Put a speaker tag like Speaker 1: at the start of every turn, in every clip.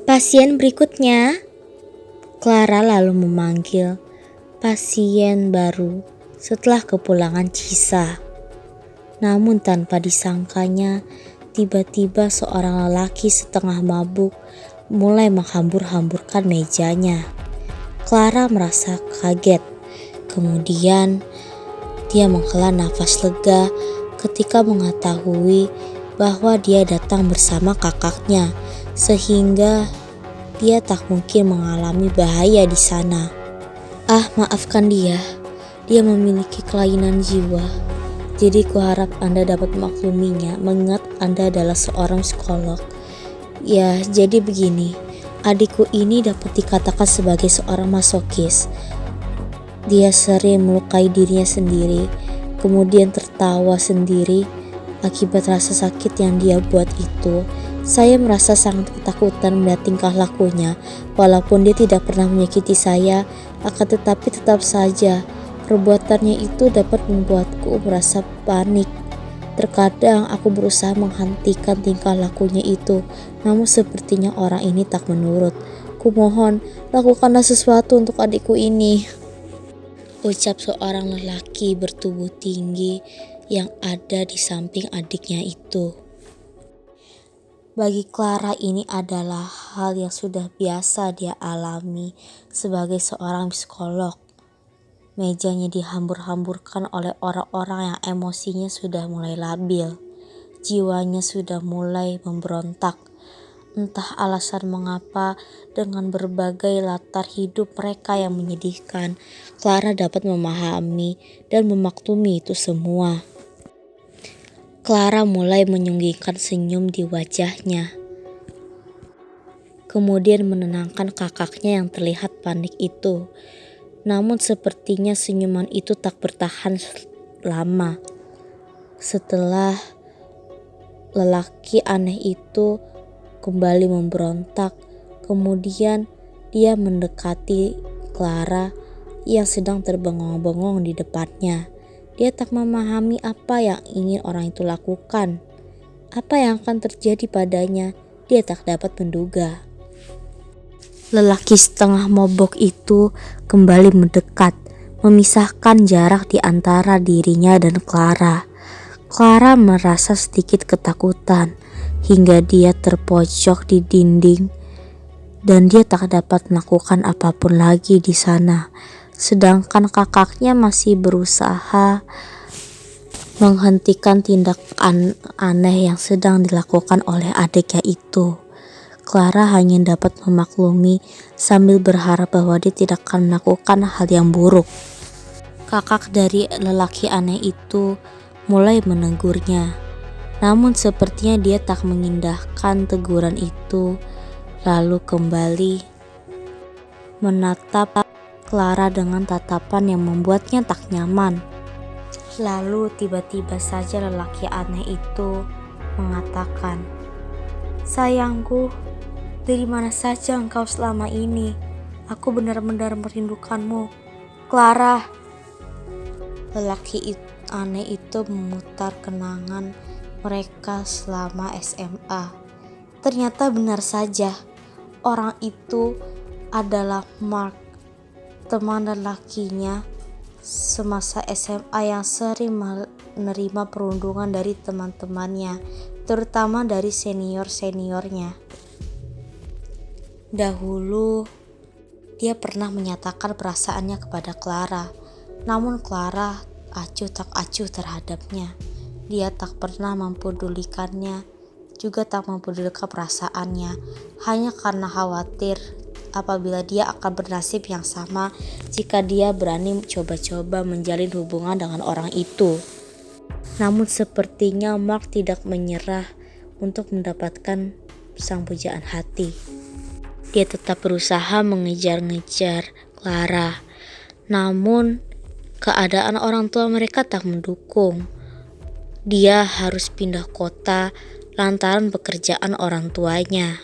Speaker 1: Pasien berikutnya. Clara lalu memanggil pasien baru setelah kepulangan Cisa. Namun tanpa disangkanya, tiba-tiba seorang lelaki setengah mabuk mulai menghambur-hamburkan mejanya. Clara merasa kaget. Kemudian dia menghela nafas lega ketika mengetahui bahwa dia datang bersama kakaknya, sehingga dia tak mungkin mengalami bahaya di sana. Maafkan dia. Dia memiliki kelainan jiwa. Jadi kuharap Anda dapat memakluminya, mengingat Anda adalah seorang psikolog. Ya, jadi begini. Adikku ini dapat dikatakan sebagai seorang masokis. Dia sering melukai dirinya sendiri, kemudian tertawa sendiri akibat rasa sakit yang dia buat itu. Saya merasa sangat ketakutan melihat tingkah lakunya. Walaupun dia tidak pernah menyakiti saya, akan tetapi tetap saja perbuatannya itu dapat membuatku merasa panik. Terkadang aku berusaha menghentikan tingkah lakunya itu, namun sepertinya orang ini tak menurut. Kumohon, lakukanlah sesuatu untuk adikku ini, ucap seorang lelaki bertubuh tinggi yang ada di samping adiknya itu. Bagi Clara ini adalah hal yang sudah biasa dia alami sebagai seorang psikolog. Mejanya dihambur-hamburkan oleh orang-orang yang emosinya sudah mulai labil. Jiwanya sudah mulai memberontak. Entah alasan mengapa, dengan berbagai latar hidup mereka yang menyedihkan, Clara dapat memahami dan memaklumi itu semua. Clara mulai menyunggingkan senyum di wajahnya. Kemudian menenangkan kakaknya yang terlihat panik itu. Namun sepertinya senyuman itu tak bertahan lama. Setelah lelaki aneh itu kembali memberontak, kemudian dia mendekati Clara yang sedang terbengong-bengong di depannya. Dia tak memahami apa yang ingin orang itu lakukan. Apa yang akan terjadi padanya, dia tak dapat menduga. Lelaki setengah mabuk itu kembali mendekat, memisahkan jarak di antara dirinya dan Clara. Clara merasa sedikit ketakutan hingga dia terpojok di dinding dan dia tak dapat melakukan apapun lagi di sana. Sedangkan kakaknya masih berusaha menghentikan tindakan aneh yang sedang dilakukan oleh adiknya itu. Clara hanya dapat memaklumi sambil berharap bahwa dia tidak akan melakukan hal yang buruk. Kakak dari lelaki aneh itu mulai menegurnya. Namun sepertinya dia tak mengindahkan teguran itu, lalu kembali menatap Clara dengan tatapan yang membuatnya tak nyaman. Lalu tiba-tiba saja lelaki aneh itu mengatakan, "Sayangku, dari mana saja engkau selama ini? Aku benar-benar merindukanmu, Clara." Lelaki aneh itu memutar kenangan mereka selama SMA. Ternyata benar saja, orang itu adalah Mark, teman lelakinya semasa SMA yang sering menerima perundungan dari teman-temannya, terutama dari senior-seniornya. Dahulu, dia pernah menyatakan perasaannya kepada Clara, namun Clara acuh tak acuh terhadapnya. Dia tak pernah mempedulikannya, juga tak mempedulikan perasaannya, hanya karena khawatir apabila dia akan bernasib yang sama jika dia berani coba-coba menjalin hubungan dengan orang itu. Namun sepertinya Mark tidak menyerah untuk mendapatkan sang pujaan hati. Dia tetap berusaha mengejar-ngejar Clara. Namun keadaan orang tua mereka tak mendukung. Dia harus pindah kota lantaran pekerjaan orang tuanya.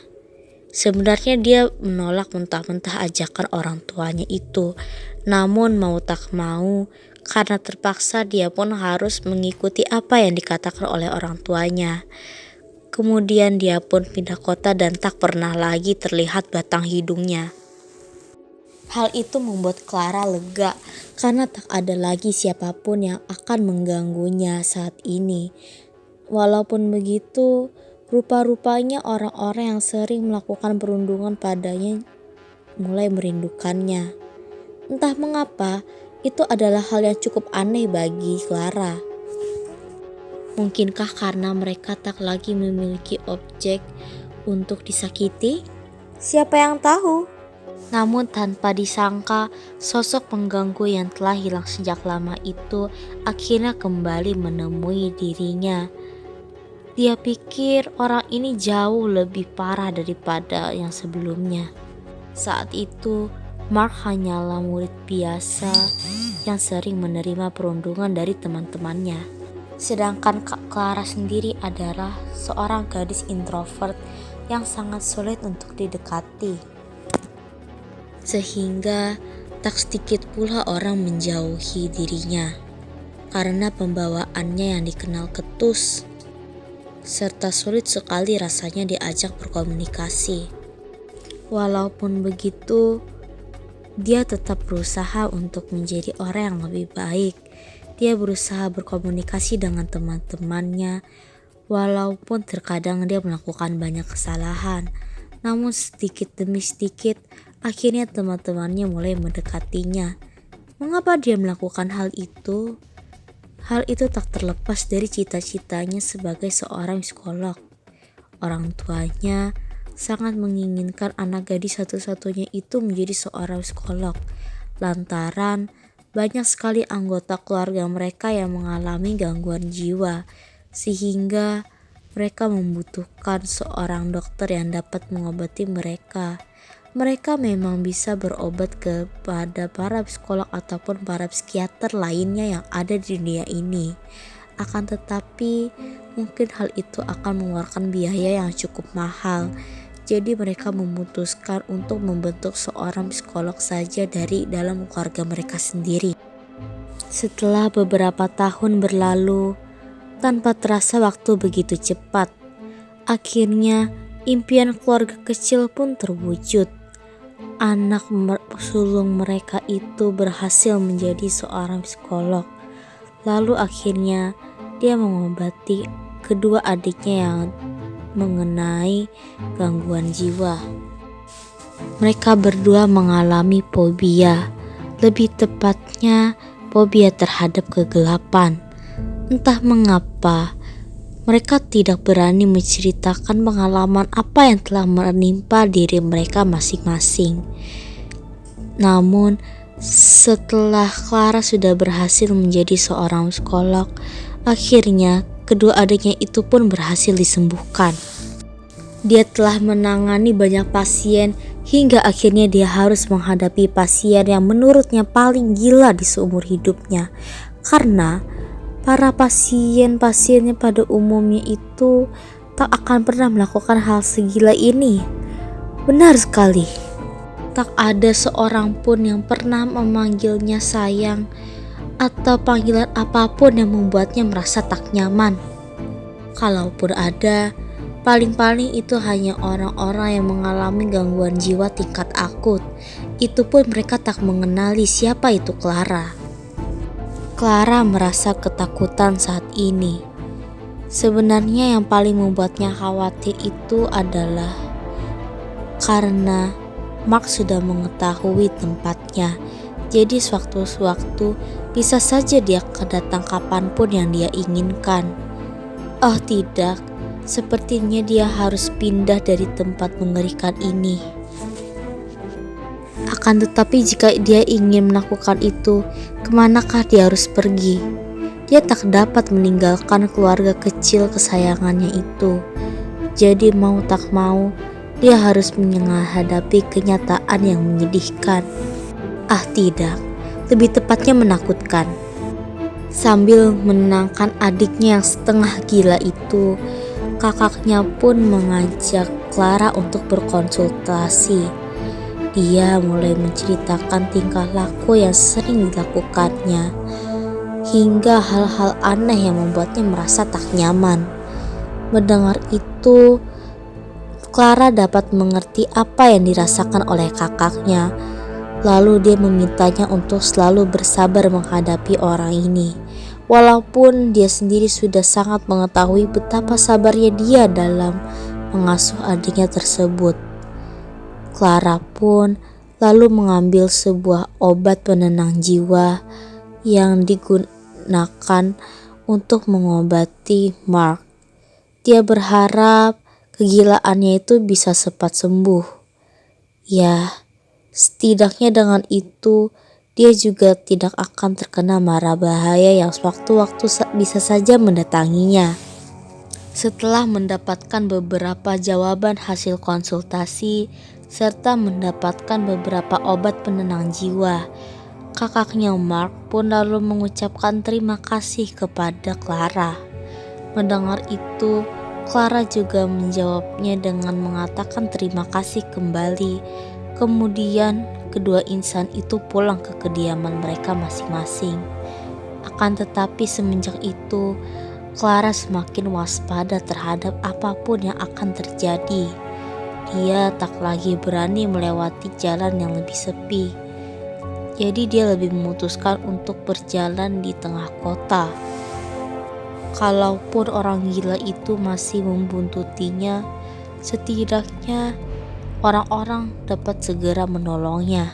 Speaker 1: Sebenarnya dia menolak mentah-mentah ajakan orang tuanya itu. Namun mau tak mau, karena terpaksa dia pun harus mengikuti apa yang dikatakan oleh orang tuanya. Kemudian dia pun pindah kota dan tak pernah lagi terlihat batang hidungnya. Hal itu membuat Clara lega karena tak ada lagi siapapun yang akan mengganggunya saat ini. Walaupun begitu, rupa-rupanya orang-orang yang sering melakukan perundungan padanya mulai merindukannya. Entah mengapa, itu adalah hal yang cukup aneh bagi Clara. Mungkinkah karena mereka tak lagi memiliki objek untuk disakiti? Siapa yang tahu? Namun tanpa disangka, sosok pengganggu yang telah hilang sejak lama itu akhirnya kembali menemui dirinya. Dia pikir orang ini jauh lebih parah daripada yang sebelumnya. Saat itu, Mark hanyalah murid biasa yang sering menerima perundungan dari teman-temannya. Sedangkan Kak Clara sendiri adalah seorang gadis introvert yang sangat sulit untuk didekati. Sehingga tak sedikit pula orang menjauhi dirinya karena pembawaannya yang dikenal ketus, serta sulit sekali rasanya diajak berkomunikasi. Walaupun begitu, dia tetap berusaha untuk menjadi orang yang lebih baik. Dia berusaha berkomunikasi dengan teman-temannya, walaupun terkadang dia melakukan banyak kesalahan. Namun sedikit demi sedikit, akhirnya teman-temannya mulai mendekatinya. Mengapa dia melakukan hal itu? Hal itu tak terlepas dari cita-citanya sebagai seorang psikolog. Orang tuanya sangat menginginkan anak gadis satu-satunya itu menjadi seorang psikolog. Lantaran banyak sekali anggota keluarga mereka yang mengalami gangguan jiwa, sehingga mereka membutuhkan seorang dokter yang dapat mengobati mereka. Mereka memang bisa berobat kepada para psikolog ataupun para psikiater lainnya yang ada di dunia ini. Akan tetapi mungkin hal itu akan mengeluarkan biaya yang cukup mahal. Jadi mereka memutuskan untuk membentuk seorang psikolog saja dari dalam keluarga mereka sendiri. Setelah beberapa tahun berlalu, tanpa terasa waktu begitu cepat, akhirnya impian keluarga kecil pun terwujud. Anak sulung mereka itu berhasil menjadi seorang psikolog. Lalu akhirnya dia mengobati kedua adiknya yang mengenai gangguan jiwa. Mereka berdua mengalami fobia, lebih tepatnya fobia terhadap kegelapan. Entah mengapa, mereka tidak berani menceritakan pengalaman apa yang telah menimpa diri mereka masing-masing. Namun, setelah Clara sudah berhasil menjadi seorang psikolog, akhirnya kedua adiknya itu pun berhasil disembuhkan. Dia telah menangani banyak pasien hingga akhirnya dia harus menghadapi pasien yang menurutnya paling gila di seumur hidupnya. Karena para pasiennya pada umumnya itu tak akan pernah melakukan hal segila ini. Benar sekali. Tak ada seorang pun yang pernah memanggilnya sayang atau panggilan apapun yang membuatnya merasa tak nyaman. Kalaupun ada, paling-paling itu hanya orang-orang yang mengalami gangguan jiwa tingkat akut. Itu pun mereka tak mengenali siapa itu Clara. Clara merasa ketakutan saat ini. Sebenarnya yang paling membuatnya khawatir itu adalah karena Mark sudah mengetahui tempatnya. Jadi sewaktu-waktu bisa saja dia datang kapanpun yang dia inginkan. Oh tidak, sepertinya dia harus pindah dari tempat mengerikan ini. Akan tetapi jika dia ingin melakukan itu, kemanakah dia harus pergi? Dia tak dapat meninggalkan keluarga kecil kesayangannya itu. Jadi mau tak mau, dia harus menghadapi kenyataan yang menyedihkan. Ah tidak, lebih tepatnya menakutkan. Sambil menenangkan adiknya yang setengah gila itu, kakaknya pun mengajak Clara untuk berkonsultasi. Dia mulai menceritakan tingkah laku yang sering dilakukannya, hingga hal-hal aneh yang membuatnya merasa tak nyaman. Mendengar itu, Clara dapat mengerti apa yang dirasakan oleh kakaknya. Lalu dia memintanya untuk selalu bersabar menghadapi orang ini. Walaupun dia sendiri sudah sangat mengetahui betapa sabarnya dia dalam mengasuh adiknya tersebut. Clara pun lalu mengambil sebuah obat penenang jiwa yang digunakan untuk mengobati Mark. Dia berharap kegilaannya itu bisa cepat sembuh. Ya, setidaknya dengan itu dia juga tidak akan terkena mara bahaya yang sewaktu-waktu bisa saja mendatanginya. Setelah mendapatkan beberapa jawaban hasil konsultasi serta mendapatkan beberapa obat penenang jiwa, kakaknya Mark pun lalu mengucapkan terima kasih kepada Clara. Mendengar itu, Clara juga menjawabnya dengan mengatakan terima kasih kembali. Kemudian kedua insan itu pulang ke kediaman mereka masing-masing. Akan tetapi semenjak itu, Clara semakin waspada terhadap apapun yang akan terjadi. Dia tak lagi berani melewati jalan yang lebih sepi. Jadi dia lebih memutuskan untuk berjalan di tengah kota. Kalaupun orang gila itu masih membuntutinya, setidaknya orang-orang dapat segera menolongnya.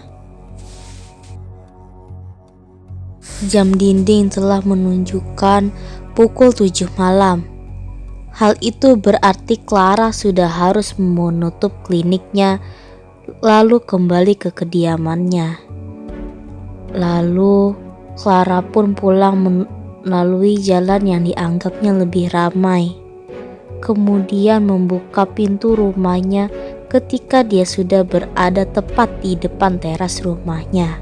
Speaker 1: Jam dinding telah menunjukkan pukul 7 malam. Hal itu berarti Clara sudah harus menutup kliniknya lalu kembali ke kediamannya. Lalu Clara pun pulang melalui jalan yang dianggapnya lebih ramai. Kemudian membuka pintu rumahnya ketika dia sudah berada tepat di depan teras rumahnya.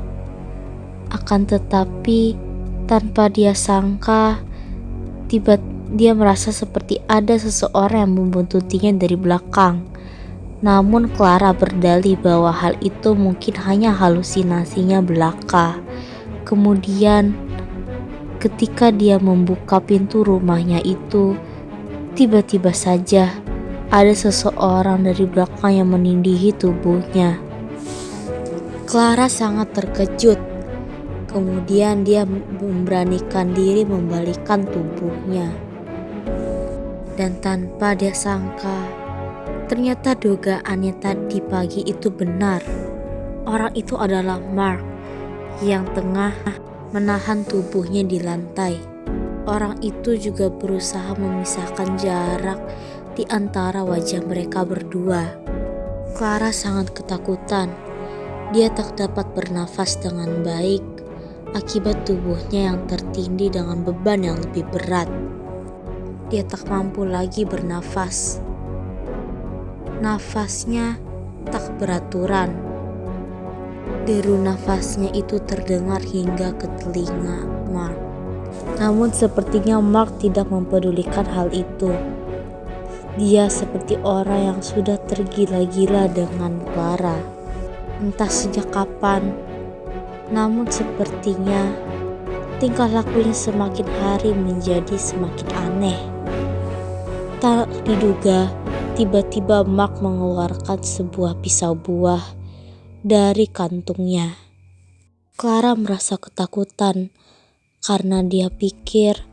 Speaker 1: Akan tetapi tanpa dia sangka, dia merasa seperti ada seseorang yang membuntutinya dari belakang. Namun Clara berdalih bahwa hal itu mungkin hanya halusinasinya belaka. Kemudian ketika dia membuka pintu rumahnya itu, tiba-tiba saja ada seseorang dari belakang yang menindihi tubuhnya. Clara sangat terkejut. Kemudian dia memberanikan diri membalikkan tubuhnya. Dan tanpa dia sangka, ternyata dugaannya tadi pagi itu benar. Orang itu adalah Mark yang tengah menahan tubuhnya di lantai. Orang itu juga berusaha memisahkan jarak di antara wajah mereka berdua. Clara sangat ketakutan. Dia tak dapat bernafas dengan baik akibat tubuhnya yang tertindih dengan beban yang lebih berat. Dia tak mampu lagi bernafas. Nafasnya tak beraturan. Deru nafasnya itu terdengar hingga ke telinga Mark. Namun sepertinya Mark tidak mempedulikan hal itu. Dia seperti orang yang sudah tergila-gila dengan Clara. Entah sejak kapan, namun sepertinya tingkah lakunya semakin hari menjadi semakin aneh. Tak diduga, tiba-tiba Mark mengeluarkan sebuah pisau buah dari kantungnya. Clara merasa ketakutan karena dia pikir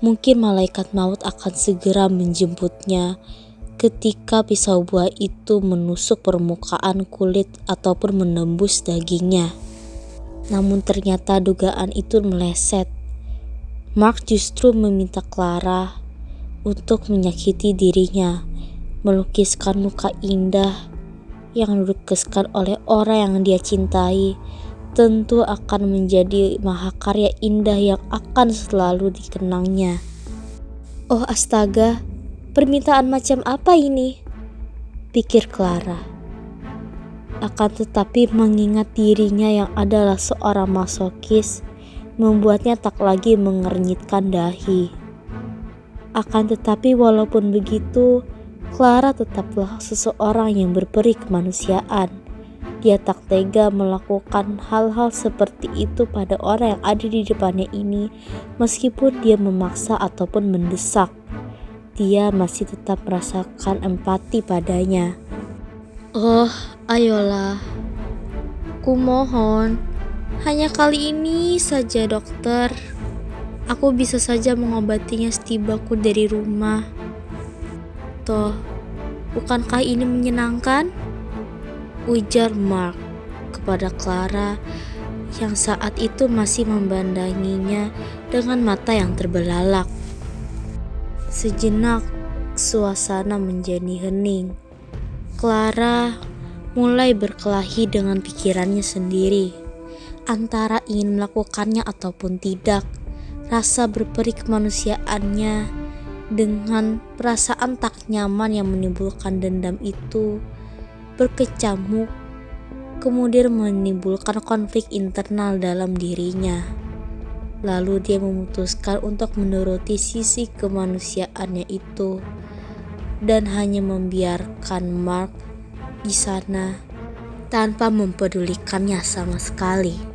Speaker 1: mungkin malaikat maut akan segera menjemputnya ketika pisau buah itu menusuk permukaan kulit ataupun menembus dagingnya. Namun ternyata dugaan itu meleset. Mark justru meminta Clara untuk menyakiti dirinya, melukiskan muka indah yang dilukiskan oleh orang yang dia cintai. Tentu akan menjadi mahakarya indah yang akan selalu dikenangnya. Oh astaga, permintaan macam apa ini? Pikir Clara. Akan tetapi mengingat dirinya yang adalah seorang masokis membuatnya tak lagi mengernyitkan dahi. Akan tetapi walaupun begitu, Clara tetaplah seseorang yang berperi kemanusiaan. Dia tak tega melakukan hal-hal seperti itu pada orang yang ada di depannya ini, meskipun dia memaksa ataupun mendesak. dia masih tetap merasakan empati padanya. "Oh, ayolah. Kumohon, hanya kali ini saja dokter. Aku bisa saja mengobatinya setibaku dari rumah. Toh, bukankah ini menyenangkan?" ujar Mark kepada Clara yang saat itu masih memandanginya dengan mata yang terbelalak. Sejenak, suasana menjadi hening. Clara mulai berkelahi dengan pikirannya sendiri, antara ingin melakukannya ataupun tidak. Rasa berperi kemanusiaannya dengan perasaan tak nyaman yang menimbulkan dendam itu berkecamuk, kemudian menimbulkan konflik internal dalam dirinya. Lalu dia memutuskan untuk menuruti sisi kemanusiaannya itu dan hanya membiarkan Mark di sana tanpa mempedulikannya sama sekali.